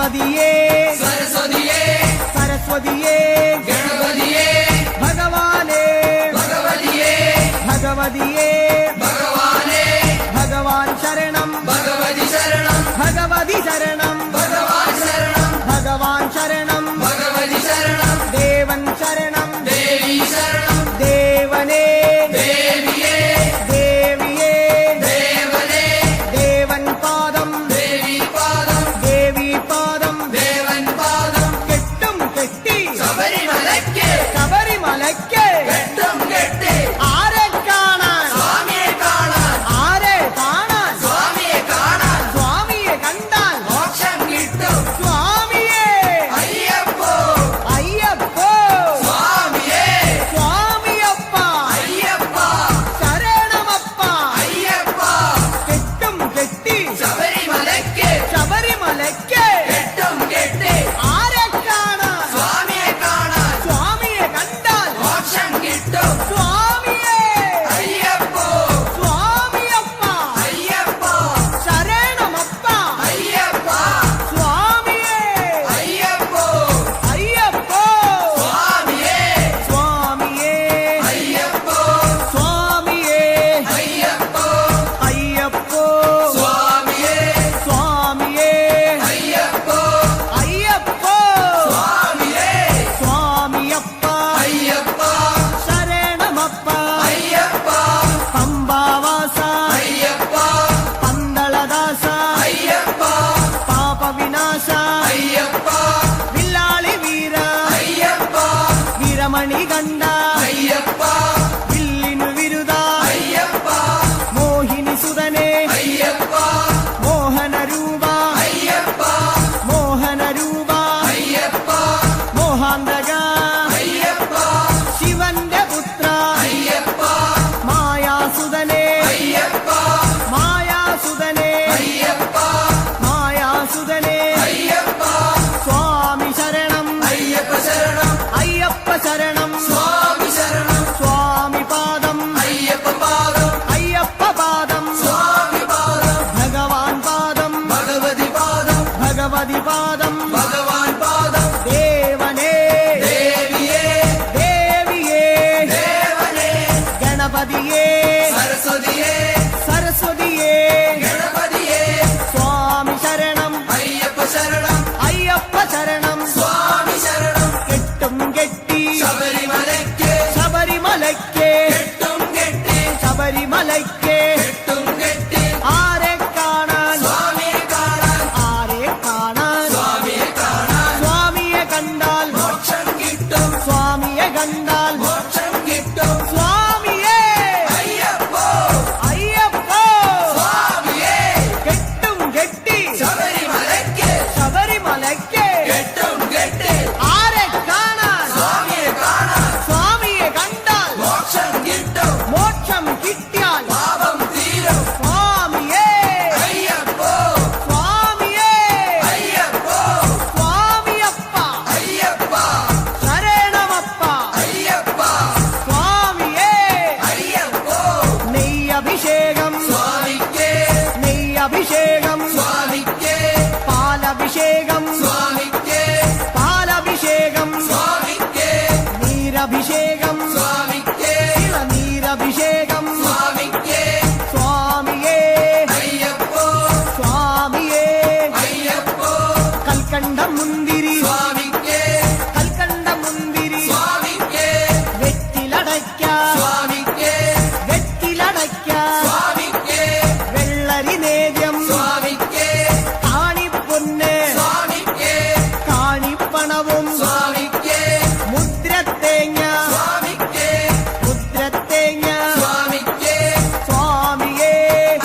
ഗണപതിയേ സരസ്വതിയേ സരസ്വതിയേ ഗണപതിയേ ഭഗവാനേ ഭഗവതിയേ ഭഗവതിയേ ഭഗവാനേ ഭഗവാൻ ശരണം ഭഗവതി ശരണം ഭഗവതി ശരണം ഭഗവാൻ ശരണം ഭഗവാൻ ശരണം ഭഗവതി ശരണം ദേവൻ ശരണം ദേവി ശരണം ദേവനേ ദേവിയേ ദേവിയേ ദേവനേ ദേവൻ പാദം ദേവി പാദം ദേവി പാദം ദേവൻ പാദം കെട്ടും കെട്ടി ശബരിമലയ്ക്ക് ശബരിമലയ്ക്ക് കെട്ടും കെട്ടി ആരെ കാണാൻ സ്വാമിയെ കാണാൻ ആരെ കാണാൻ സ്വാമിയെ കാണാൻ സ്വാമിയെ കണ്ടാൽ മോക്ഷം കിട്ടും സ്വാമിയേ അയ്യപ്പോ അയ്യപ്പോ സ്വാമിയേ സ്വാമിയപ്പ അയ്യപ്പ ശരണമപ്പ അയ്യപ്പ കെട്ടും കെട്ടി ശബരിമലയ്ക്ക് ശബരിമലയ്ക്ക് കെട്ടും കെട്ടി ആരെ കാണാൻ സ്വാമിയെ കാണാൻ സ്വാമിയെ കണ്ടാൽ മോക്ഷം കിട്ടും സ്വാമിയേ അയ്യപ്പോ സ്വാമിയപ്പ അയ്യപ്പ ശരണമപ്പ അയ്യപ്പ സ്വാമിയേ അയ്യപ്പോ അയ്യപ്പോ സ്വാമിയേ സ്വാമിയേ അയ്യപ്പോ സ്വാമിയേ അയ്യപ്പോ അയ്യപ്പോ സ്വാമിയേ സ്വാമിയേ അയ്യപ്പോ അയ്യപ്പോ സ്വാമിയേ സ്വാമിയപ്പ അയ്യപ്പ ശരണമപ്പ അയ്യപ്പ പമ്പാവാസ അയ്യപ്പ പന്തളദാസ അയ്യപ്പ പാപവിനാശ അയ്യപ്പ വില്ലാളി വീര അയ്യപ്പ വീരമണി കണ്ട അയ്യപ്പ വില്ലിനു വിരുദ അയ്യപ്പ മോഹിനി സുതനെ അയ്യപ്പ മോഹനരൂപ അയ്യപ്പ മോഹനരൂപ അയ്യപ്പ മോഹാന്തക അയ്യപ്പ ശിവന്റെ പുത്ര അയ്യപ്പ മായാസുതനെ അയ്യപ്പ മായാസുതനെ അയ്യപ്പ മായാസുതനെ അയ്യപ്പ സ്വാമി ശരണം അയ്യപ്പ ശരണം അയ്യപ്പ ശരണം സ്വാമി ശരണം സ്വാമി പാദം അയ്യപ്പ പാദം അയ്യപ്പ പാദം സ്വാമി പാദം ഭഗവാൻ പാദം ഭഗവതി പാദം ഭഗവതി പാദം ഭഗവാൻ പാദം ദേവനേ ദേവിയേ ദേവിയേ ദേവനേ ഗണപതിയേ സരസ്വതിയേ സരസ്വതിയേ ഗണപതിയേ സ്വാമി ശരണം അയ്യപ്പ ശരണം അയ്യപ്പ ശരണം സ്വാമി ശരണം കെട്ടും കെട്ടി ശബരിമലയ്ക്ക് ശബരിമലയ്ക്ക് കെട്ടും കെട്ടി ശബരിമലയ്ക്ക് കെട്ടും കെട്ടി ആരെ കാണാൻ സ്വാമിയെ കാണാൻ ആരെ കാണാൻ സ്വാമിയെ കാണാൻ സ്വാമിയെ കണ്ടാൽ മോക്ഷം കിട്ടും സ്വാമിയെ കണ്ടാൽ മോക്ഷം കിട്ടും സ്വാമിയേ അയ്യപ്പോ അയ്യപ്പോ സ്വാമിയേ കെട്ടും കെട്ടി ശബരിമലയ്ക്ക് ശബരിമലയ്ക്ക് കെട്ടും കെട്ടി ആരെ കാണാൻ സ്വാമിയെ കാണാൻ സ്വാമിയെ കണ്ടാൽ മോക്ഷം കിട്ടും മോക്ഷം കിട്ടിയാൽ പാപം തീരും സ്വാമിയേ അയ്യപ്പോ സ്വാമിയേ അയ്യപ്പോ സ്വാമിയപ്പ അയ്യപ്പ ശരണമപ്പ അയ്യപ്പ സ്വാമിയേ അയ്യപ്പോ നെയ്യഭിഷേകം സ്വാമിക്ക് നെയ്യഭിഷേകം സ്വാമിക്ക് പാലഭിഷേകം സ്വാമിക്ക് പാലഭിഷേകം സ്വാമിക്ക് നീരഭിഷേകം സ്വാമിക്ക് നീരഭിഷേകം സ്വാമിക്ക് സ്വാമിയേ അയ്യപ്പോ സ്വാമിയേ അയ്യപ്പോ കൽക്കണ്ട മുന്തിരി സ്വാമിക്ക് കൽക്കണ്ട മുന്തിരി സ്വാമിക്ക് വെറ്റിലടയ്ക്ക സ്വാമിക്ക് വെറ്റിലടയ്ക്ക സ്വാമിക്ക് വെള്ളരി നേദ്യം സ്വാമിക്ക് കാണിപ്പൊന്ന് സ്വാമിക്ക് കാണിപ്പണവും സ്വാമിക്ക് മുദ്രത്തേങ്ങ സ്വാമിക്ക് മുദ്രത്തേങ്ങ സ്വാമിക്ക് സ്വാമിയേ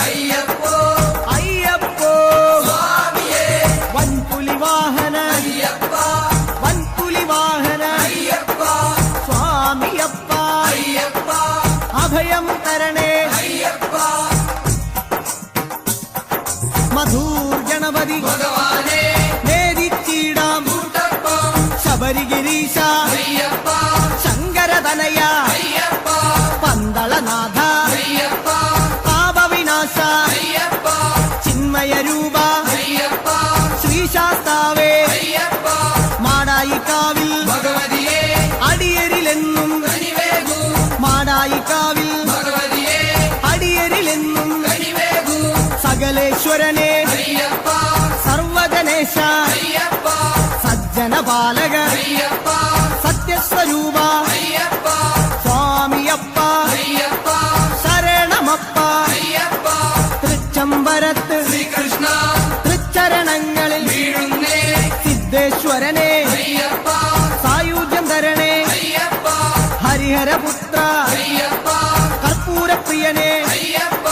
അയ്യപ്പോ അയ്യപ്പോ സ്വാമിയേ വൻപുലി വാഹന അയ്യപ്പ വൻപുലി വാഹന അയ്യപ്പ സ്വാമിയപ്പ അയ്യപ്പ അഭയം തരണേ അയ്യപ്പ മധൂർ ഗണപതി ഭഗവാനേ നേദിച്ചിടാം കൂട്ടപ്പം ശബരിഗിരീശ അയ്യപ്പ ശങ്കരതനയ അയ്യപ്പ പന്തളനാഥ അയ്യപ്പ പാപവിനാശ അയ്യപ്പ ചിന്മയ രൂപ അയ്യപ്പ ശ്രീശാസ്താവേ സർവേശ്വരനെ അയ്യപ്പ സർവജനേശ അയ്യപ്പ സജ്ജനപാലക അയ്യപ്പ സത്യസ്വരൂപ അയ്യപ്പ സ്വാമിയപ്പ അയ്യപ്പ ശരണമപ്പ അയ്യപ്പ തൃച്ചംബരത്ത് ശ്രീകൃഷ്ണ തൃച്ചരണങ്ങളിൽ വീഴുന്നേ സിദ്ധേശ്വരനെ അയ്യപ്പ സായുജ്യം തരണേ അയ്യപ്പ ഹരിഹരപുത്ര അയ്യപ്പ കർപ്പൂരപ്രിയനെ അയ്യപ്പ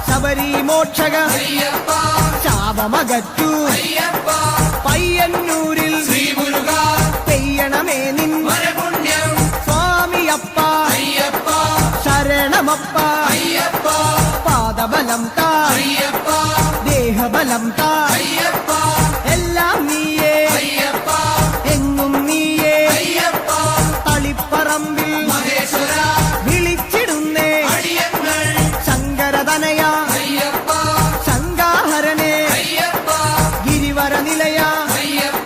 ശബരിമോക്ഷക അയ്യപ്പ ശാപമകറ്റു അയ്യപ്പ പയ്യന്നൂരിൽ ശ്രീമുരുക പെയ്യണമേ നിൻ വരപുണ്യം സ്വാമിയപ്പ അയ്യപ്പ ശരണമപ്പ അയ്യപ്പ പാദബലം താ അയ്യപ്പ ദേഹബലം താ അയ്യപ്പ എല്ലാം നീയേ അയ്യപ്പ എങ്ങും നീയേ അയ്യപ്പ തളിപ്പറമ്പിൽ മഹേശ്വര വിളിച്ചിടുന്നേ അടിയങ്ങൾ ശങ്കരതനയ അയ്യപ്പ ശങ്കാഹരനെ അയ്യപ്പ ഗിരിവര നിലയ അയ്യപ്പ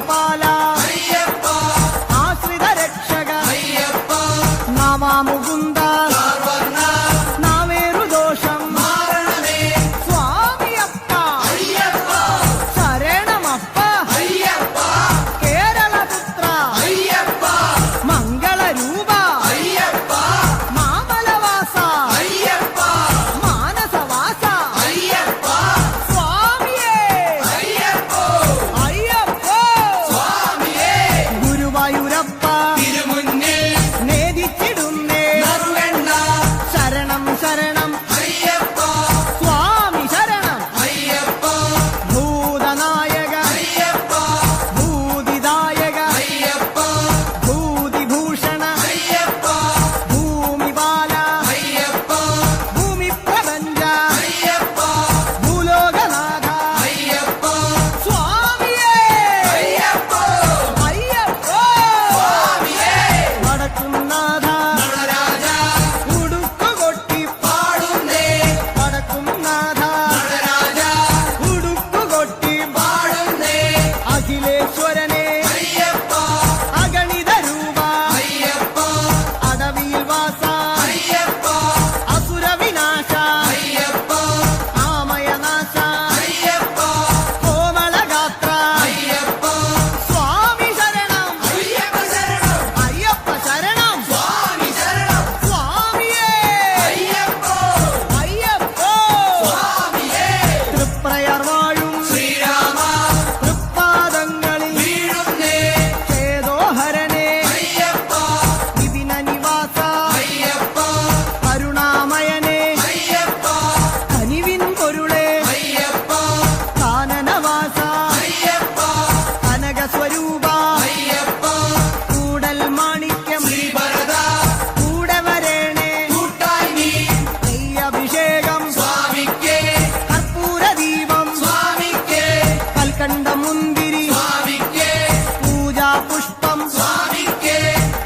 ലോകപാല അയ്യപ്പ ആശ്രിത രക്ഷക അയ്യപ്പ നവാമുകുന്ദ സർവർണ്ണ നാവേറു ദോഷം മാരണമേ സ്വാമിയപ്പ അയ്യപ്പ ശരണമപ്പ അയ്യപ്പ കേരളപുത്ര അയ്യപ്പ മംഗളരൂപ അയ്യപ്പ മാമലവാസ അയ്യപ്പ മാനസവാസ അയ്യപ്പ സ്വാമിയേ അയ്യപ്പോ അയ്യപ്പോ സ്വാമിയേ ഗുരുവായൂരപ്പ തിരുമുന്നിൽ നേദിച്ചിടുന്നേ നറുവെണ്ണ ശരണം ശരണം അയ്യപ്പ സ്വാമി ശരണം അയ്യപ്പ ഭൂതനായക അയ്യപ്പ ഭൂതിദായക അയ്യപ്പ ഭൂതിഭൂഷണ അയ്യപ്പ ഭൂമിപാല അയ്യപ്പ ഭൂമിപ്രപഞ്ച അയ്യപ്പ ഭൂലോകനാഥ അയ്യപ്പ സ്വാമിയേ അയ്യപ്പോ അയ്യപ്പോ സ്വാമിയേ വടക്കുംനാഥ നടരാജ ഉടുക്കുകൊട്ടി പാടുന്നേ വടക്കുംനാഥ നടരാജ ഉടുക്കുകൊട്ടി പാടുന്നേ അഖിലേശ്വരനെ അയ്യപ്പ അഗണിത രൂപ അയ്യപ്പ അടവിയിൽ വാസ അയ്യപ്പ അസുരവിനാശ അയ്യപ്പ ആമയനാശ അയ്യപ്പ കോമളഗാത്ര അയ്യപ്പ സ്വാമി ശരണം അയ്യപ്പ ശരണം അയ്യപ്പ ശരണം സ്വാമി ശരണം സ്വാമിയേ അയ്യപ്പോ അയ്യപ്പോ സ്വാമിയേ തൃപ്രയർ വാഴും ശ്രീരാമ തൃപ്പാദങ്ങളിൽ വീഴുന്നേ ചേതോഹരനെ അയ്യപ്പ വിപിന നിവാസ അയ്യപ്പ കരുണാമയനെ അയ്യപ്പ കനിവിൻ പൊരുളെ അയ്യപ്പ കാനനവാസ അയ്യപ്പ കനകസ്വരൂപ അയ്യപ്പ കൂടൽ മാണിക്യം ശ്രീഭരത കൂടെ വരേണേ കൂട്ടായി നീ നെയ്യഭിഷേകം സ്വാമിക്കേ കർപ്പൂരദീപം സ്വാമിക്കേ കൽക്കണ്ട മുന്തിരി സ്വാമിക്കേ പൂജാപുഷ്പം സ്വാമിക്കേ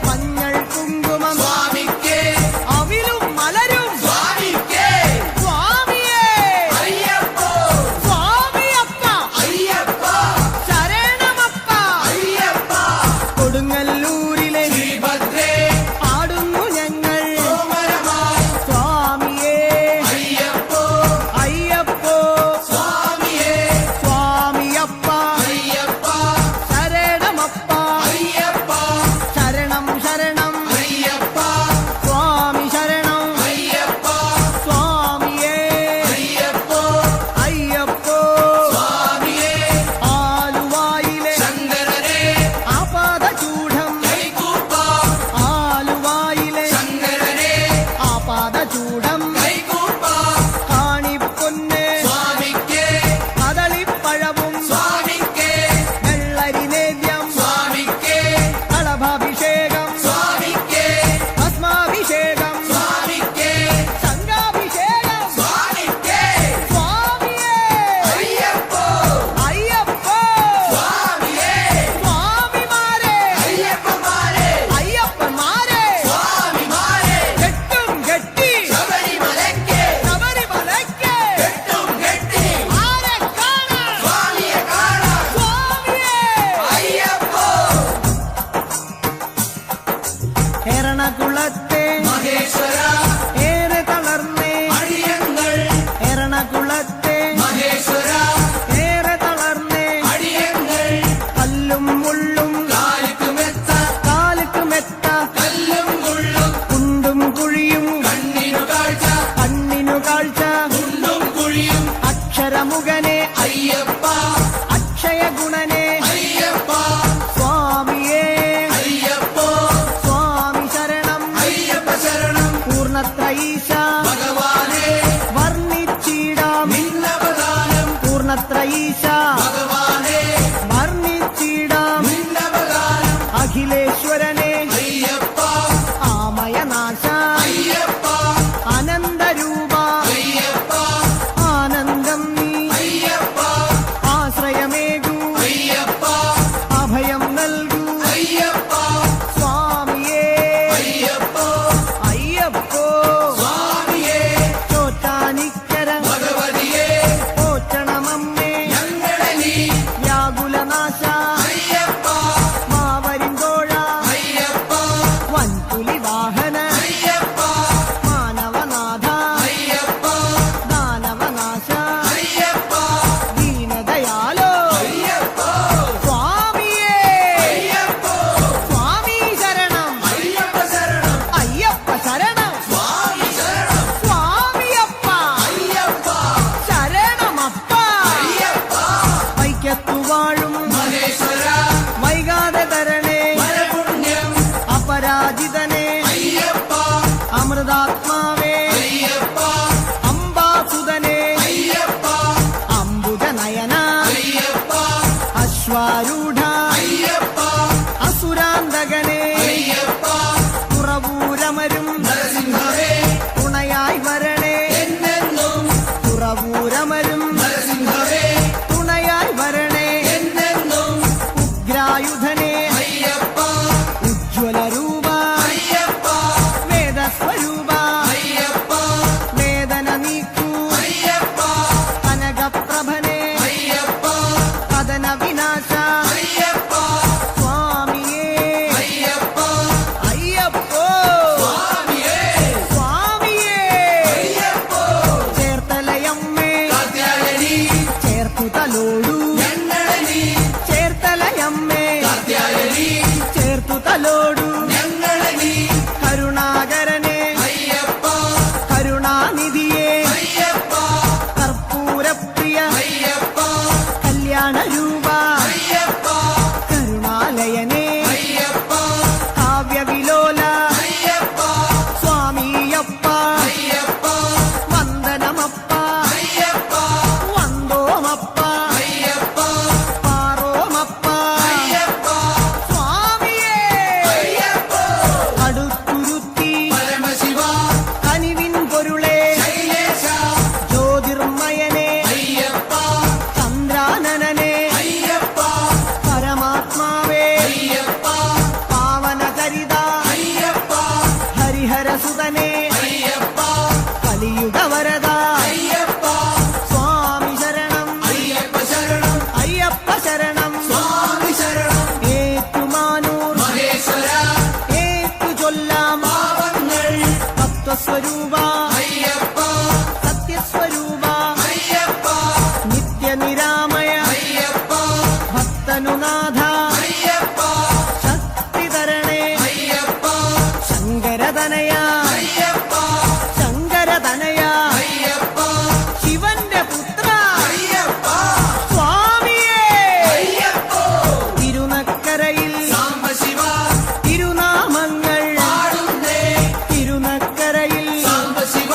മഞ്ഞൾ കുങ്കുമം സ്വാമിക്കേ അവിലും മലരും സ്വാമിക്കേ സ്വാമിയേ അയ്യപ്പോ സ്വാമിയപ്പ അയ്യപ്പ ശരണമപ്പ അയ്യപ്പ കൊടുങ്ങല്ലൂരിലെ ശ്രീഭദ്രേ പാടുന്നു ഞങ്ങൾ കോമരമായി സ്വാമിയേ അയ്യപ്പോ അയ്യപ്പോ സ്വാമിയേ സ്വാമിയപ്പ അയ്യപ്പ ശരണമപ്പ അയ്യപ്പ ശരണം ശരണം അയ്യപ്പ സ്വാമി ശരണം അയ്യപ്പ സ്വാമിയേ അയ്യപ്പോ അയ്യപ്പോ സ്വാമിയേ ആലുവായിലെ ശങ്കരനെ ആപാദചൂഢം കൈകൂപ്പാം ആലുവായിലെ ശങ്കരനെ ആപാദചൂഢം കൈകൂപ്പാം കാണിപ്പൊന്ന് സ്വാമിക്കേ കദളിപ്പഴവും സ്വാമിക്കേ വെള്ളരി നേദ്യം സ്വാമിക്കേ കളഭാഭിഷേകം സ്വാമിക്കേ ഭസ്മാഭിഷേകം സ്വാമിക്കേ സംഘാഭിഷേകം സ്വാമിക്കേ സ്വാമിയേ അയ്യപ്പോ അയ്യപ്പോ സ്വാമിയേ സ്വാമിമാരെ അയ്യപ്പന്മാരെ അയ്യപ്പന്മാരെ സ്വാമിമാരെ കെട്ടും കെട്ടി ശബരിമലയ്ക്ക് ശബരിമലയ്ക്ക് കെട്ടും കെട്ടി ആരെ കാണാൻ സ്വാമിയെ കാണാൻ സ്വാമിയേ അയ്യപ്പോ എറണാകുളത്തെ മഹേശ്വര ഏറെ തളർന്നേ അടിയങ്ങൾ എറണാകുളത്തെ മഹേശ്വര ഏറെ തളർന്നേ അടിയങ്ങൾ കല്ലും മുള്ളും കാലിക്കുമെത്ത കാലുക്ക് മെത്ത കല്ലും മുള്ളും കുണ്ടും കുഴിയും കണ്ണിനു കാഴ്ച കണ്ണിനു കാഴ്ച കുണ്ടും കുഴിയും അക്ഷരമുഖനെ അയ്യപ്പ അക്ഷയ ഗുണനെ അയ്യപ്പ സ്വാമിയേ അയ്യപ്പോ സ്വാമി ശരണം അയ്യപ്പ ശരണം പൂർണ്ണത്രയീശ ഭഗവാനെ വർണ്ണിച്ചിടാം നിന്നവദാനം പൂർണ്ണത്രയീശ ഭഗവാനെ വർണ്ണിച്ചിടാം നിന്ന വേലായുധനെ അയ്യപ്പ ഉജ്ജ്വല രൂപ അയ്യപ്പ വേദസ്വരൂപ അയ്യപ്പ വേദന നീക്കൂ അയ്യപ്പ കനകപ്രഭനെ അയ്യപ്പ കഥന വിനാശ അയ്യപ്പ സ്വാമിയേ അയ്യപ്പ അയ്യപ്പോ സ്വാമിയേ സ്വാമിയേ അയ്യപ്പോ ചേർത്തലയമ്മേ കാത്യായനി ചേർത്തു തലോടൂ ഞങ്ങളെ നീ ചേർത്തലയമ്മേ കാത്യായനി ചേർത്തു തലോടൂ ഞങ്ങളെ നീ കരുണാകരനെ അയ്യപ്പ കരുണാനിധിയെ അയ്യപ്പ കർപ്പൂരപ്രിയ അയ്യപ്പ കല്യാണ രൂപ അയ്യപ്പ കരുണാലയനെ അയ്യപ്പ കാവ്യവിലോല അയ്യപ്പ സ്വാമിയപ്പ അയ്യപ്പ വന്ദനമപ്പ അയ്യപ്പ വന്ദോമപ്പ അയ്യപ്പ പാറോമപ്പ അയ്യപ്പ സ്വാമിയേ അയ്യപ്പ അടുത്തുരുത്തി പരമശിവ കനിവിൻ പൊരുളെ ശൈലേശ ജ്യോതിർമയനെ അയ്യപ്പ ചന്ദ്രാനനെ അയ്യപ്പ പരമാത്മാവേ അയ്യപ്പ പാവനകരിത അയ്യപ്പ ഹരിഹരസുതനെ അയ്യപ്പ കലിയുഗവരദ അയ്യപ്പ സ്വാമി ശരണം അയ്യപ്പ ശരണം അയ്യപ്പ ശരണം സ്വാമി ശരണം ഏറ്റുമാനൂർ മഹേശ്വര ഏറ്റു ചൊല്ലാം പാവങ്ങൾ തത്വസ്വരൂപ അയ്യപ്പ സത്യസ്വരൂപ അയ്യപ്പ നിത്യനിരാമയ അയ്യപ്പ ഭക്തനുനാഥ അയ്യപ്പ ശക്തിധരണേ അയ്യപ്പ ശങ്കരതനയ അയ്യപ്പ ശങ്കരതനയ അയ്യപ്പ ശിവന്റെ പുത്ര അയ്യപ്പ സ്വാമിയേ അയ്യപ്പ തിരുനക്കരയിൽ സാംബശിവ തിരുനാമങ്ങൾ പാടുന്നേ തിരുനക്കരയിൽ സാംബശിവ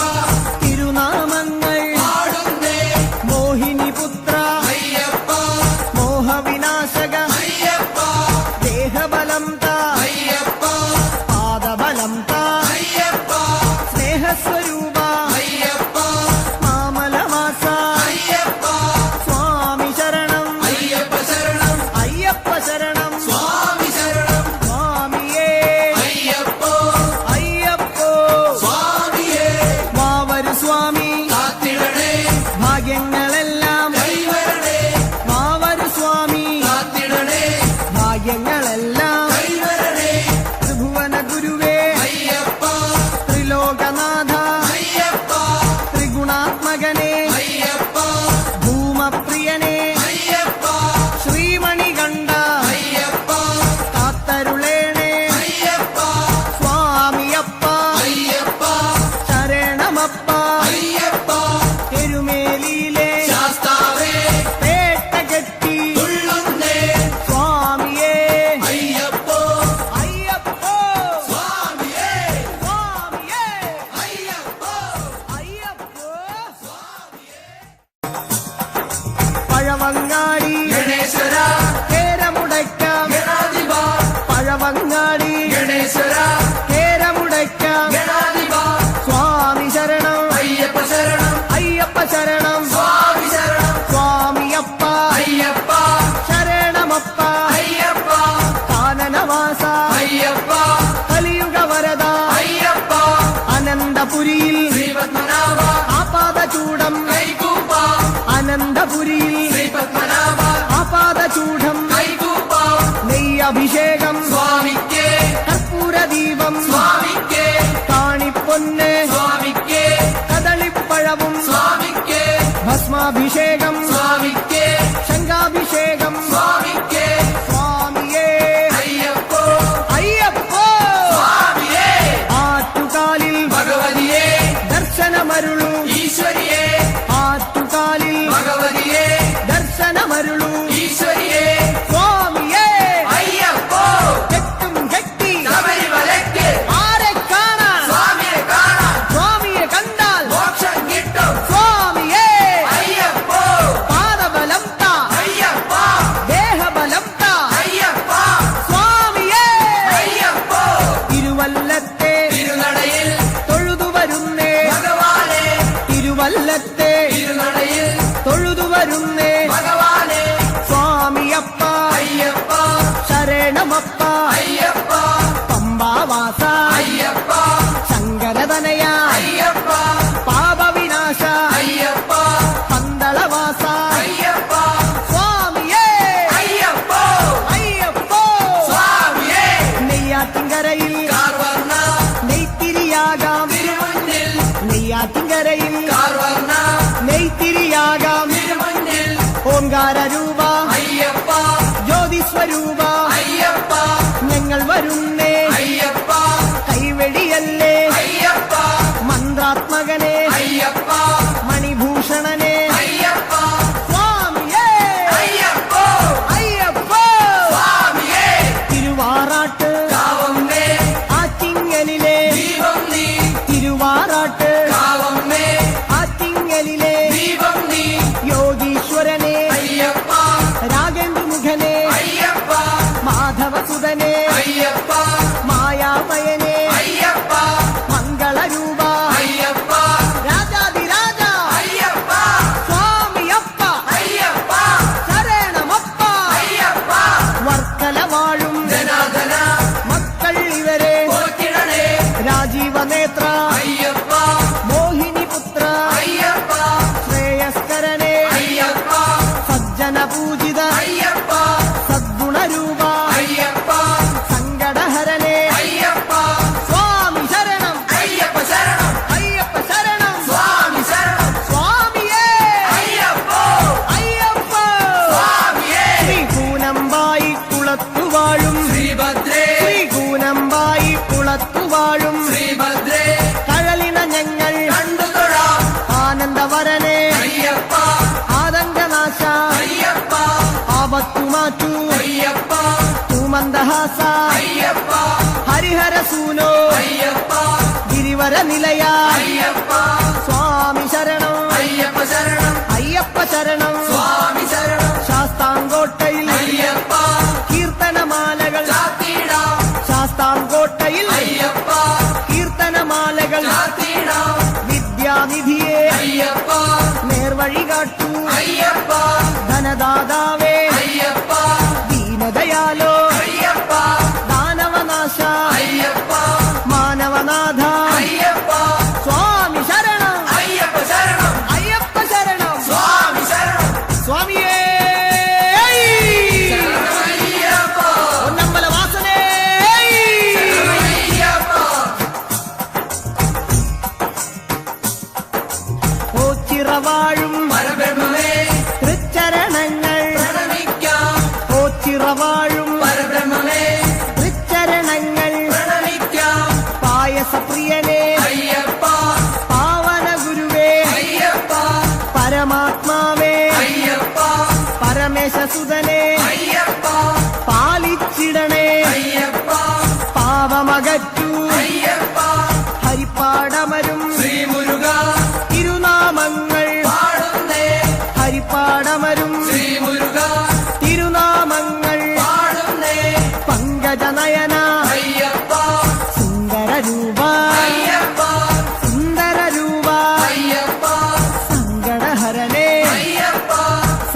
തിരുനാമങ്ങൾ പാടുന്നേ മോഹിനിപുത്ര അയ്യപ്പ മോഹവിനാശക അയ്യപ്പ ദേഹബലം താ അയ്യപ്പ പാദബലം താ അയ്യപ്പ സ്നേഹസ്വരൂപ അയ്യപ്പ മാമലവാസ അയ്യപ്പ സ്വാമി ശരണം അയ്യപ്പ ശരണം അയ്യപ്പ ശരണം സ്വാമി ശരണം സ്വാമിയേ അയ്യപ്പോ അയ്യപ്പോ സ്വാമിയേ വാവരു സ്വാമി കാത്തിടണേ ഭാഗ്യങ്ങളെല്ലാം കൈവരണേ വാവരു സ്വാമി കാത്തിടണേ ഭാഗ്യങ്ങളെല്ലാം കൈവരണേ ത്രിഭുവന ഗുരുവേ അയ്യപ്പ ത്രിലോകനാഥ അയ്യപ്പ ത്രിഗുണാത്മകനെ അയ്യപ്പ ഭൂമപ്രിയനെ അയ്യപ്പ ശ്രീമണികണ്ഠ അയ്യപ്പ കാത്തരുളേണേ അയ്യപ്പ സ്വാമിയപ്പ അയ്യപ്പ ശരണമപ്പ അയ്യപ്പ എരുമേലിയിലെ ശാസ്താവേ പേട്ടകെട്ടി തുള്ളുന്നേ സ്വാമിയേ അയ്യപ്പോ അയ്യപ്പോ സ്വാമിയേ സ്വാമിയേ അയ്യപ്പോ അയ്യപ്പോ പഴവങ്ങാടി ഗണേശ്വര കേരമുടയ്ക്കാം ഗണാധിപ പഴവങ്ങാടി ഗണേശ്വര കേരമുടയ്ക്കാം ഗണാധിപ സ്വാമി ശരണം അയ്യപ്പ ശരണം അയ്യപ്പ ശരണം സ്വാമി ശരണം സ്വാമിയപ്പ അയ്യപ്പ ശരണമപ്പ അയ്യപ്പ കാനനവാസ അയ്യപ്പ കലിയുഗവരദ അയ്യപ്പ അനന്തപുരിയിൽ ശ്രീപത്മനാഭ ആപാദചൂടം കൈകൂപ്പ അനന്തപുരിയിൽ ശ്രീപത്മനാഭ ആപാദചൂഢം കൈകൂപ്പ നെയ്യഭിഷേകം സ്വാമിക്കേ കർപ്പൂരദീപം സ്വാമിക്കേ കാണിപ്പൊന്ന് സ്വാമിക്കേ കദളിപ്പഴവും സ്വാമിക്കേ ഭസ്മാഭിഷേകം സ്വാമിക്കേ ശംഖാഭിഷേകം സ്വാമിക്കേ സ്വാമിയേ അയ്യപ്പോ അയ്യപ്പോ സ്വാമിയേ ആറ്റുകാലിൽ ഭഗവതിയേ ദർശനമരുളു ഈശ്വരിയേ ആറ്റുകാലിൽ ഭഗവതിയേ ദർശനമരുളു ഈശ്വരിയേ സ്വാമിയേ അയ്യപ്പോ ശരണമപ്പ അയ്യപ്പ പമ്പാവാസ അയ്യപ്പ ശങ്കരതനയ അയ്യപ്പ പാപവിനാശ അയ്യപ്പ പന്തളവാസ അയ്യപ്പ സ്വാമിയേ അയ്യപ്പോ അയ്യപ്പോ സ്വാമിയേ നെയ്യാറ്റിൻകരയിൽ കാർവർണ്ണ നെയ്ത്തിരിയാകാം തിരുമുന്നിൽ നെയ്യാറ്റിൻകരയിൽ കാർവർണ്ണ നെയ്ത്തിരിയാകാം തിരുമുന്നിൽ ഓംകാരരൂപ അയ്യപ്പ ജ്യോതിസ്വരൂപ അയ്യപ്പ ഞങ്ങൾ വരുന്നേ അയ്യപ്പ കൈവെടിയല്ലേ അയ്യപ്പ മന്ത്രാത്മകനെ അയ്യപ്പ മണിഭൂഷണനെ അയ്യപ്പ സ്വാമിയേ അയ്യപ്പോ അയ്യപ്പോ സ്വാമിയേ തിരുവാറാട്ട് കാവമ്മേ ആറ്റിങ്ങലിലെ ദീപം നീ തിരുവാറാട്ട് കാവമ്മേ ആറ്റിങ്ങലിലെ ദീപം നീ യോഗീശ്വരനെ അയ്യപ്പ രാഗേന്ദ്രമുഖനെ അയ്യപ്പ മാധവസുതനെ അയ്യപ്പ മായാമയനെ അയ്യപ്പ മംഗളരൂപ അയ്യപ്പ രാജാതിരാജ അയ്യപ്പ സ്വാമിയപ്പ അയ്യപ്പ ശരണമപ്പ അയ്യപ്പ വർക്കല വാഴും ധനാധന മക്കൾ ഇവരെ പോറ്റിടണേ രാജീവനേത്ര അയ്യപ്പ മോഹിനിപുത്ര അയ്യപ്പ ശ്രേയസ്കരനെ അയ്യപ്പ സജ്ജന പൂജിത അയ്യപ്പ സദ്ഗുണരൂപ അയ്യപ്പ സങ്കടഹരനെ അയ്യപ്പ സ്വാമി ശരണം അയ്യപ്പ ശരണം അയ്യപ്പ ശരണം സ്വാമി ശരണം സ്വാമിയേ അയ്യപ്പോ അയ്യപ്പ സ്വാമിയേ ശ്രീകൂനമ്പായി കുളത്തുവാഴും ശ്രീഭദ്രേ ശ്രീകൂനമ്പായി കുളത്തുവാഴും ശ്രീഭദ്രേ കഴലിന ഞങ്ങൾ കണ്ടുതൊഴാം ആനന്ദവരനെ അയ്യപ്പ ആതങ്കനാശ അയ്യപ്പ ആപത്തുമാറ്റു അയ്യപ്പ തൂമന്ദഹാസ അയ്യപ്പ ഹരിഹരസൂനോ അയ്യപ്പ ഗിരിവര നിലയ അയ്യപ്പ സ്വാമി ശരണം അയ്യപ്പ ശരണം അയ്യപ്പ ശരണം സ്വാമി ശരണം ശാസ്താംകോട്ടയിൽ അയ്യപ്പ കീർത്തനമാലകൾ ചാത്തിടാം ശാസ്താംകോട്ടയിൽ അയ്യപ്പ കീർത്തനമാലകൾ ചാത്തിടാം വിദ്യാനിധിയെ അയ്യപ്പ നേർവഴി കാട്ടു അയ്യപ്പ ധനദാതാവേ അയ്യപ്പ ദീനദയാലോ അയ്യപ്പ ദാനവനാശ അയ്യപ്പ മാനവനാഥ അയ്യപ്പ സ്വാമി ശരണം അയ്യപ്പ ശരണം അയ്യപ്പ ശരണം സ്വാമി ശരണം സ്വാമിയേ അയ്യപ്പ പൊന്നമ്പല വാസനേ അയ്യപ്പ ഓച്ചിറവാഴും പരബ്രഹ്മമേ തൃച്ചരണങ്ങൾ പ്രണമിക്കാം ഓച്ചിറവാഴും പരബ്രഹ്മമേ തൃച്ചരണങ്ങൾ പ്രണമിക്കാം പായസപ്രിയനെ അയ്യപ്പ പാവന ഗുരുവേ അയ്യപ്പ പരമാത്മാവേ അയ്യപ്പ പരമേശസുതനെ അയ്യപ്പ പാലിച്ചിടണേ അയ്യപ്പ പാവമകറ്റു അയ്യപ്പ ഹരിപ്പാടമരും ശ്രീമുരുക തിരുനാമങ്ങൾ പാടുന്നേ ഹരിപ്പാടമരും ശ്രീമുരുക തിരുനാമങ്ങൾ പാടുന്നേ പങ്കജനയന അയ്യപ്പ സുന്ദരരൂപ അയ്യപ്പ സുന്ദരരൂപ അയ്യപ്പ സങ്കടഹരനെ അയ്യപ്പ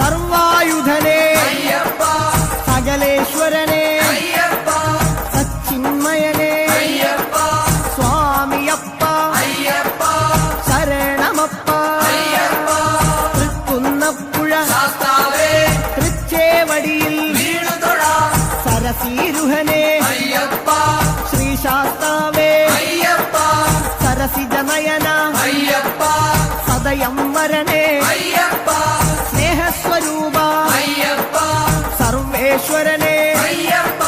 സർവായുധനെ അയ്യപ്പ സകലേശ്വരനെ അയ്യപ്പ സച്ചിന്മയനെ അയ്യപ്പ സ്വാമിയപ്പ അയ്യപ്പ ശരണമപ്പ അയ്യപ്പ തൃക്കുന്നപ്പുഴ ശാസ്താവേ തൃച്ചേവടിയിൽ വീണുതൊഴാം സരസീരുഹനെ അയ്യപ്പ ശ്രീശാസ്താവേ അയ്യപ്പ സരസിജനയന അയ്യപ്പ സദയം വരണേ അയ്യപ്പ സ്നേഹസ്വരൂപ അയ്യപ്പ സർവേശ്വരനെ അയ്യപ്പ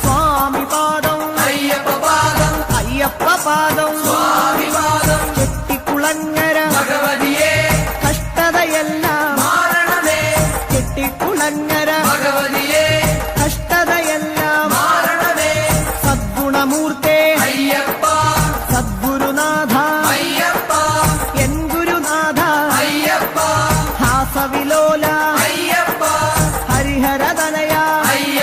സ്വാമി പാദം അയ്യപ്പ പാദം അയ്യപ്പ പാദം സ്വാമി പാദം ചെട്ടിക്കുളങ്ങര ഭഗവതിയെ കഷ്ടതയെല്ലാം മാരണമേ ചെട്ടിക്കുളങ്ങര ഭഗവതിയെ കഷ്ടതയെല്ലാം മാരണമേ സദ്ഗുണമൂർത്തേ അയ്യപ്പ സദ്ഗുരുനാഥ അയ്യപ്പ എൻ ഗുരുനാഥ അയ്യപ്പ ഹാസവിലോല അയ്യപ്പ ഹരിഹരതനയ അയ്യപ്പ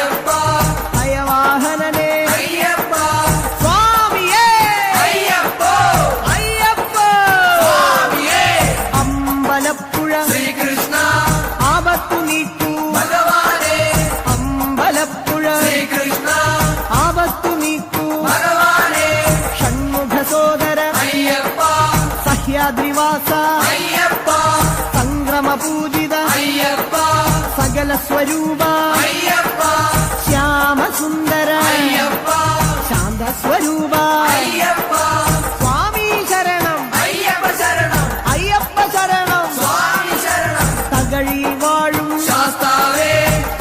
മായാദ്രിവാസ അയ്യപ്പ സംക്രമപൂജിത അയ്യപ്പ സകല സ്വരൂപ അയ്യപ്പ ശ്യാമസുന്ദര അയ്യപ്പ ശാന്തസ്വരൂപ അയ്യപ്പ സ്വാമി ശരണം അയ്യപ്പ ശരണം അയ്യപ്പ ശരണം സ്വാമി ശരണം തകഴി വാഴും ശാസ്താവേ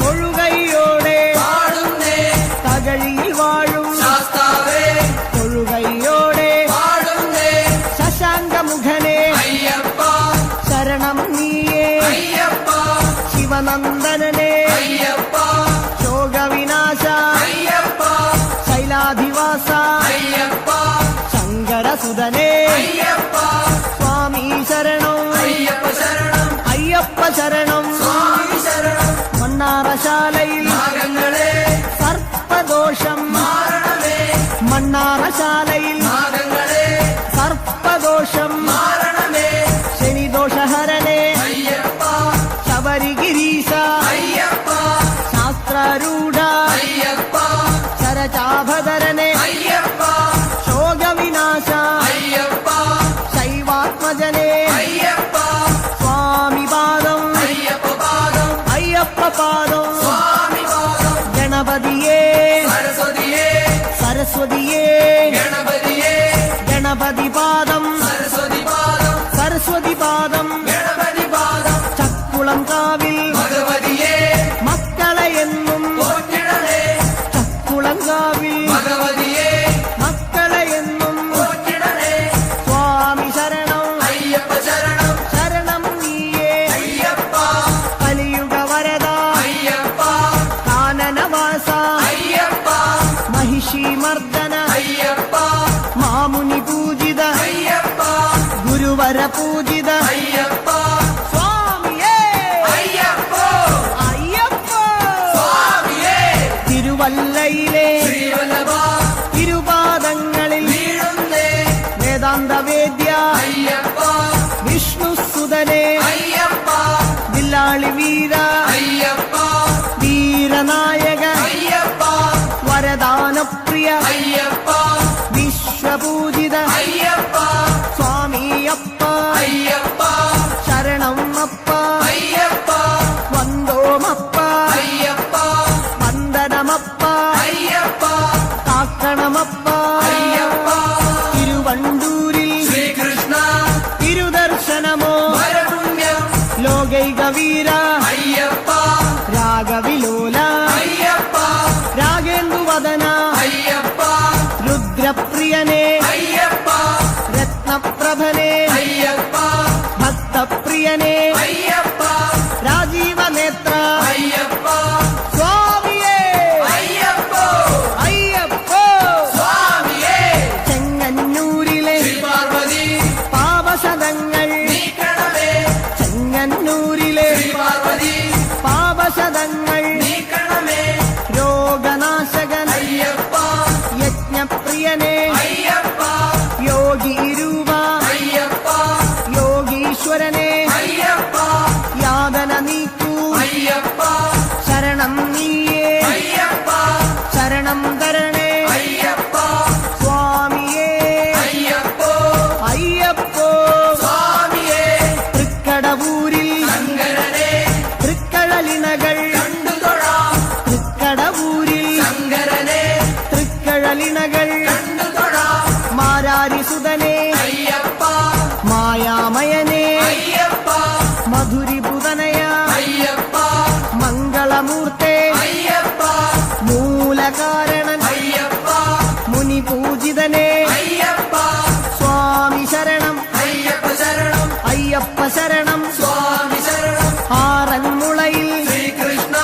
തൊഴുകൈയോടെ പാടുന്നേ തകഴിയിൽ വാഴും ശാസ്താവേ തൊഴുകൈയോടെ പാടുന്നേ ശശാങ്കമുഖനെ അയ്യപ്പ ശരണം നീയേ അയ്യപ്പ ശിവനന്ദനനെ അയ്യപ്പ ശോകവിനാശ അയ്യപ്പ ശൈലാധിവാസ അയ്യപ്പ ശങ്കരസുതനെ അയ്യപ്പ സ്വാമി ശരണം അയ്യപ്പ ശരണം അയ്യപ്പ ശരണം സ്വാമി ശരണം മണ്ണാറശാലയിൽ നാഗങ്ങളെ സർപ്പദോഷം മാറണമേ മണ്ണാറശാലയിൽ നാഗങ്ങളെ സർപ്പദോഷം മാറണമേ ശനിദോഷഹരനെ അയ്യപ്പ ശബരിഗിരീശ അയ്യപ്പ ശാസ്ത്രരൂഢ അയ്യപ്പ ശരചാഭധരനെ അയ്യപ്പ ശോകവിനാശ അയ്യപ്പ ശൈവാത്മജനെ അയ്യപ്പ സ്വാമി പാദം അയ്യപ്പ പാദം അയ്യപ്പ പാദം സ്വാമി പാദം ഗണപതിയേ സരസ്വതിയേ സരസ്വതിയേ ഗണപതിയേ ഗണപതി പാദം സരസ്വതി പാദം സരസ്വതി പാദം ഗണപതി പാദം ചക്കുളം കാവിൽ ഭഗവതിയേ മക്കളെ എന്നും പോറ്റിടണേ ചക്കുളം കാവിൽ ഭഗവതിയേ മക്കളെ എന്നും പോറ്റിടണേ സ്വാമി ശരണം അയ്യപ്പ ശരണം ശരണം നീയേ അയ്യപ്പ കലിയുഗ വരദ അയ്യപ്പ കാനനവാസ അയ്യപ്പ മഹിഷി മർദ്ദന അയ്യപ്പ മാമുനി പൂജിത അയ്യപ്പ ഗുരുവര പൂജിത അയ്യപ്പ സ്വാമിയേ അയ്യപ്പ അയ്യപ്പ സ്വാമിയേ തിരുവല്ലയിലെ ശ്രീവല്ലഭ തിരുപാദങ്ങളിൽ വീഴുന്നേ വേദാന്ത വേദ്യ അയ്യപ്പ വിഷ്ണുസുതനെ അയ്യപ്പ വില്ലാളി വീര അയ്യപ്പ വീരനായക അയ്യപ്പ വരദാനപ്രിയ അയ്യപ്പ വിശ്വപൂജിത അയ്യപ്പ സ്വാമിയപ്പ അയ്യപ്പ ശരണം അപ്പ അയ്യപ്പ വന്ദോമപ്പ അയ്യപ്പ വന്ദനമപ്പ അയ്യപ്പ കാക്കണമപ്പ അയ്യപ്പ തിരുവണ്ടൂരിൽ ശ്രീകൃഷ്ണ തിരുദർശനമോ വരപുണ്യം ലോകൈക വീര അയ്യപ്പ രാഗവിലോല അയ്യപ്പ രാഗേന്ദുവദന അയ്യപ്പ രുദ്രപ്രിയനെ അയ്യപ്പ രത്നപ്രഭനെ അയ്യപ്പ ഭക്തപ്രിയനെ അയ്യപ്പ രാജീവനേത്ര അയ്യപ്പ സ്വാമിയേ അയ്യപ്പ അയ്യപ്പ സ്വാമിയേ ചെങ്ങന്നൂരിലെ ശ്രീപാർവതി പാപശതങ്ങൾ നീക്കണമേ ചെങ്ങന്നൂരിലെ ശ്രീപാർവതി പാപശതങ്ങൾ നീക്കണമേ രോഗനാശകൻ അയ്യപ്പ യജ്ഞപ്രിയനെ അയ്യപ്പ യോഗി രൂപ അയ്യപ്പ യോഗീശ്വരനെ അയ്യപ്പ യാതന നീക്കൂ അയ്യപ്പ ശരണം നീയേ അയ്യപ്പ ശരണം തരണേ അയ്യപ്പ സ്വാമിയേ അയ്യപ്പ അയ്യപ്പോ സ്വാമിയേ തൃക്കടവൂരിൽ ശങ്കരനെ തൃക്കഴലിണകൾ കണ്ടുതൊഴാം തൃക്കടവൂരിൽ ശങ്കരനെ തൃക്കഴലിണകൾ കണ്ടുതൊഴാം മാരാരിസുതനെ അയ്യപ്പ മായാമയനെ അയ്യപ്പ മധുരിപുതനയ അയ്യപ്പ മംഗളമൂർത്തെ അയ്യപ്പ മൂലകാരണൻ അയ്യപ്പ മുനിപൂജിതനെ അയ്യപ്പ സ്വാമി ശരണം അയ്യപ്പ ശരണം അയ്യപ്പ ശരണം സ്വാമി ശരണം ആറന്മുളയിൽ ശ്രീകൃഷ്ണ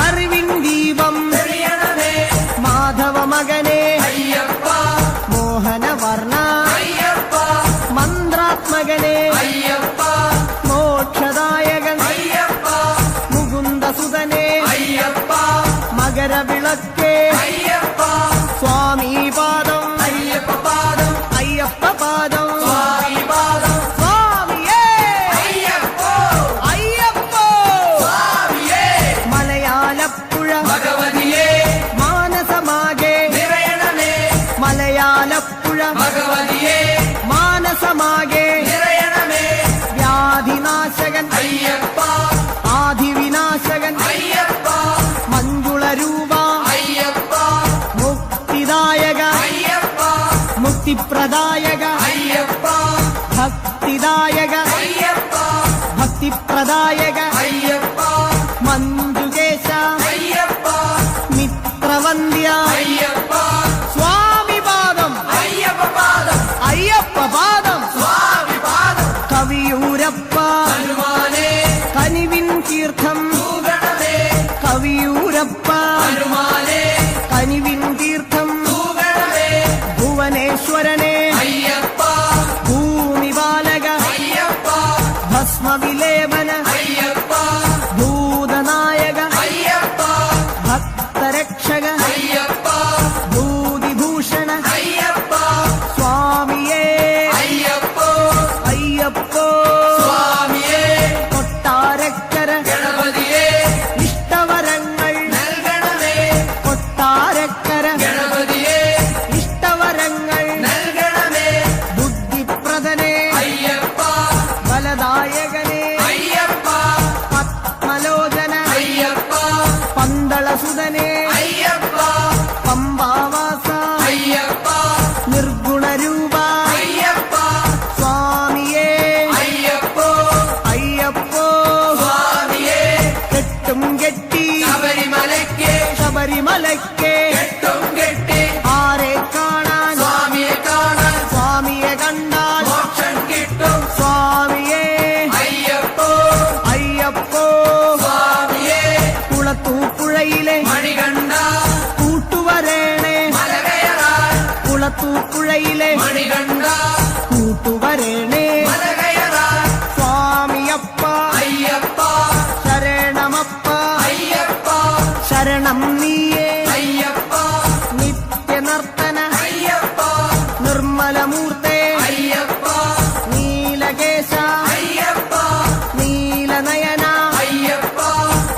അറിവിൻ ദീപം തെളിയണമേ മാധവ മകനെ അയ്യപ്പ ഭക്തിപ്രദായക അയ്യപ്പ ഭക്തിദായക അയ്യപ്പ ഭക്തിപ്രദായക അയ്യപ്പ മഞ്ജുകേശ അയ്യപ്പ മിത്രവന്ദ്യ അയ്യപ്പ സ്വാമി പാദം അയ്യപ്പ പാദം അയ്യപ്പ പാദം സ്വാമി പാദം കവിയൂരപ്പ ഹനുമാനേ കനിവിൻ തീർത്ഥം തൂഗണമേ കവിയൂരപ്പ ഹനുമാനേ കനിവിൻ തീർത്ഥം തൂഗണമേ ഭുവനേശ്വരനെ അയ്യപ്പ ഭൂമിപാലക അയ്യപ്പ ഭസ്മവിലേപന അയ്യപ്പ ഭൂതനായക അയ്യപ്പ ഭക്തരക്ഷക അയ്യപ്പ ഭൂതിഭൂഷണ അയ്യപ്പ സ്വാമിയേ അയ്യപ്പോ അയ്യപ്പോ സ്വാമിയേ കൊട്ടാരക്കര ഗണപതിയേ ഇഷ്ടവരങ്ങൾ നൽകണമേ കൊട്ടാരക്കര ഗണപതിയേ ഇഷ്ടവരങ്ങൾ നൽകണമേ ബുദ്ധിപ്രദനെ അയ്യപ്പ ബലദായകനെ അയ്യപ്പ പത്മലോചന അയ്യപ്പ പന്തളസുതനെ അയ്യപ്പ പമ്പാവാസ അയ്യപ്പ നിർഗുണരൂപ അയ്യപ്പ സ്വാമിയേ അയ്യപ്പോ അയ്യപ്പോ സ്വാമിയേ കെട്ടും കെട്ടി ശബരിമലയ്ക്ക് ശബരിമലയ്ക്ക് കെട്ടും കെട്ടി ആരെ കാണാൻ സ്വാമിയെ കാണാൻ സ്വാമിയെ കണ്ടാൽ മോക്ഷം കിട്ടും സ്വാമിയേ അയ്യപ്പോ അയ്യപ്പോ സ്വാമിയേ കുളത്തൂപ്പുഴയിലെ മണികണ്ഠ കൂട്ടുവരേണേ മലകയറാൻ കുളത്തൂപ്പുഴയിലെ മണികണ്ഠ കൂട്ടുവരേണേ മലകയറാൻ സ്വാമിയപ്പ അയ്യപ്പ ശരണമപ്പ അയ്യപ്പ ശരണം നീയേ അയ്യപ്പ നിത്യനർത്തന അയ്യപ്പ നിർമ്മലമൂർത്തേ അയ്യപ്പ നീലകേശ അയ്യപ്പ നീലനയന അയ്യപ്പ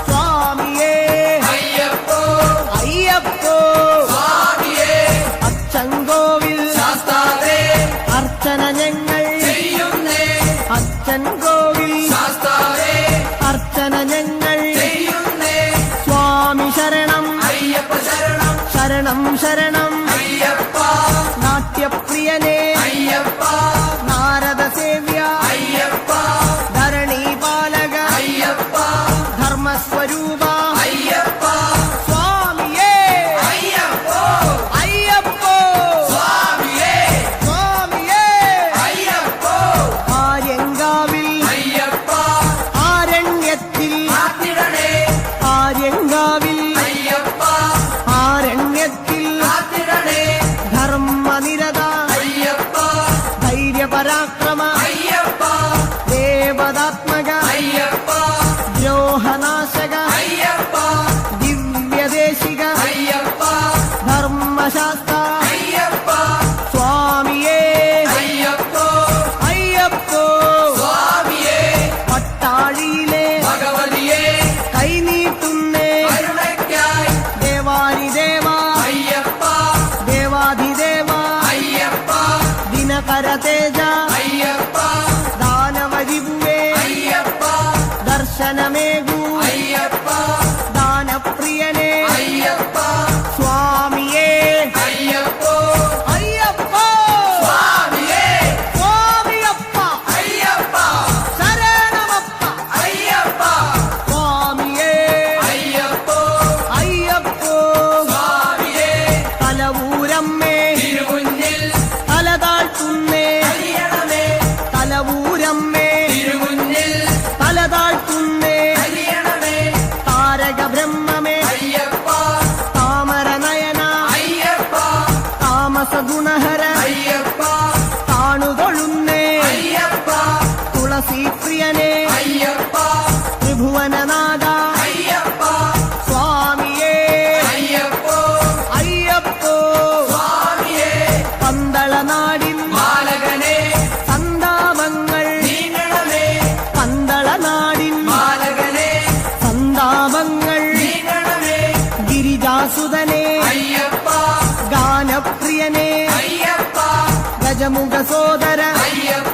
സ്വാമിയേ അയ്യപ്പോ അയ്യപ്പോ സ്വാമിയേ അച്ചൻകോവിൽ ശാസ്താവേ അർച്ചന ഞങ്ങൾ ചെയ്യുന്നേ അച്ചൻകോവിൽ ശാസ്താവേ അർച്ചന ഞങ്ങൾ ചെയ്യുന്നേ സ്വാമി ശരണം അയ്യപ്പ ശരണം ശരണം ശരണം അയ്യപ്പ നാട്യപ്രിയനേ അയ്യപ്പ നാരദ സേവ്യ അയ്യപ്പ ധരണീപാലക അയ്യപ്പ ധർമ്മസ്വരൂപ അയ്യപ്പ സ്വാമിയേ അയ്യപ്പോ അയ്യപ്പോ സ്വാമിയേ സ്വാമിയേ അയ്യപ്പോ ആര്യങ്കാവിൽ അയ്യപ്പ ആരണ്യത്തിൽ കാത്തിടണേ ആര്യങ്കാവിൽ അയ്യപ്പ ആരണ്യത്തിൽ കാത്തിടണേ ധർമ്മനിരത അയ്യപ്പ ധൈര്യപരാക്രമ അയ്യപ്പ ദേവതാത്മക അയ്യപ്പ ദ്രോഹനാശക അയ്യപ്പ ദിവ്യദേശിക അയ്യപ്പ ധർമ്മശാസ്ത്ര അയ്യപ്പ സ്വാമിയേ അയ്യപ്പോ അയ്യപ്പോ സ്വാമിയേ പട്ടാഴിയിലെ ഭഗവതിയേ കൈനീട്ടുന്നേ കരുണയ്ക്കായി ദേവാനിദേവ അയ്യപ്പ ദേവാധിദേവ അയ്യപ്പ ദിനകര തേജ അയ്യപ്പ ദാനവരിവുവേ അയ്യപ്പ ദർശനമേകൂ അയ്യപ്പ ദാനപ്രിയനേ അയ്യപ്പ സ്വാമിയേ അയ്യപ്പോ അയ്യപ്പോ സ്വാമിയേ സ്വാമിയപ്പ അയ്യപ്പ ശരണമപ്പ അയ്യപ്പ സ്വാമിയേ അയ്യപ്പോ അയ്യപ്പോ സ്വാമിയേ തലവൂരമ്മേ തിരുമുന്നിൽ തലതാഴ്ത്തുന്നേ അലിയണമേ തലവൂരമ്മേ തിരുമുന്നിൽ തലതാഴ്ത്തുന്നേ അലിയണമേ താരക ബ്രഹ്മമേ അയ്യപ്പ താമരനയന അയ്യപ്പ താമസഗുണഹര അയ്യപ്പ താണുതൊഴുന്നേ അയ്യപ്പ തുളസീപ്രിയനേ അയ്യപ്പ ത്രിഭുവനനാഥ അയ്യപ്പ സ്വാമിയേ അയ്യപ്പോ അയ്യപ്പോ സ്വാമിയേ പന്തളനാടിൻ ബാലകനെ സന്താപങ്ങൾ നീങ്ങണമേ പന്തളനാടിൻ ബാലകനെ സന്താപങ്ങൾ നീങ്ങണമേ ഗിരിജാസുതനെ അയ്യപ്പ ഗാനപ്രിയനേ അയ്യപ്പ ഗജമുഖ സോദര അയ്യപ്പ